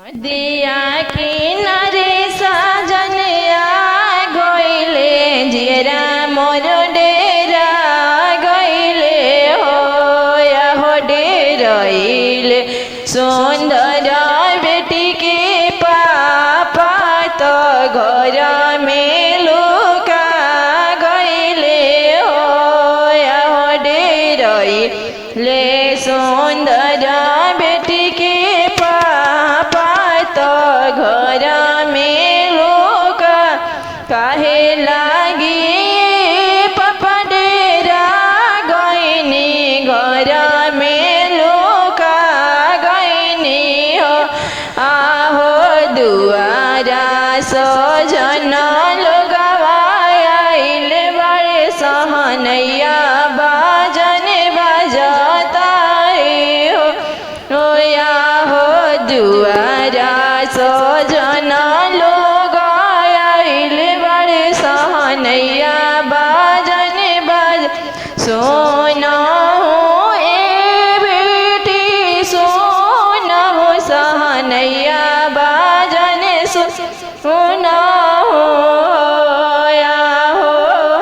दिया किनारे साजन आ गइले जियरा मोर डेरा गइले हो डेरइले सुंदर बेटी के पापा तो घर में लुका गइले हो डेरइले सुंदर बेटी के घर में लोग काहे लागी पापा डेरा गइनी घर में लोग गइनी हो आहो दुआरा सजन लोग आइल बड़े सहनैया बाजन बजता हो हो दुआरा सजन लोग आइल बड़े सहनैया बाजन बज सोना ए बेटी सोना हो सहनैया बाजन सोना हो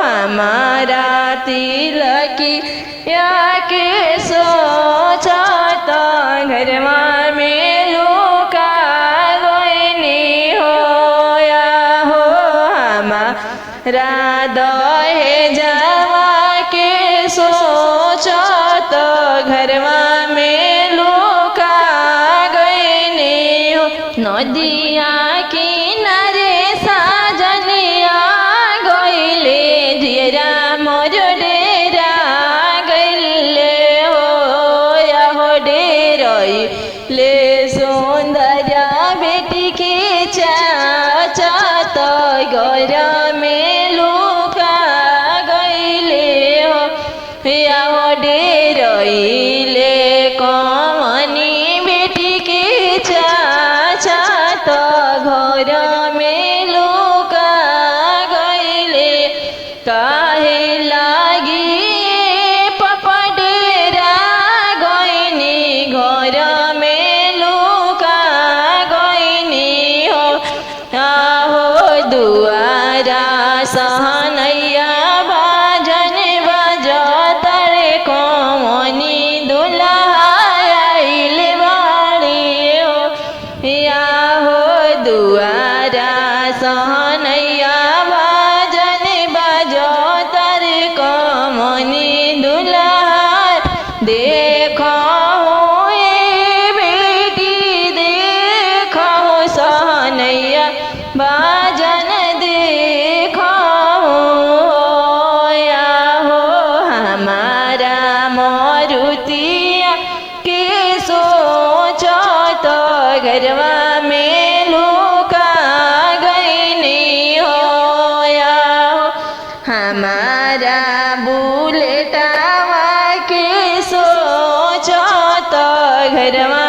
हमारा तिलकी या के सोचता घरवा में लुका गइनी हो दहेजवा के सोचत घरवा में लुका गइनी हो नदिया किनारे साजनिया गइले जियरा मोर डेरा गइले हो डेरइले सुंदर बेटी के चाचत घर में लुका गइले हो डेरइले कमनी बेटी के चाचत घर में लुका गइले काहे लागी पापा डेरा गइनी घर में लुका गइनी हो दुआरा सहनैया बाजन बजतर कमनी दुल्हा आइल बाड़ी हो दुआरा सहनैया बाजन बजतर कमनी दुल्हा देखो बेटी देखो सहनैया बाजन देखो हमारा मारुतिया के सोचत घरवा में लुका गइनी हो हमारा बुलेटवा के सोचत घरवा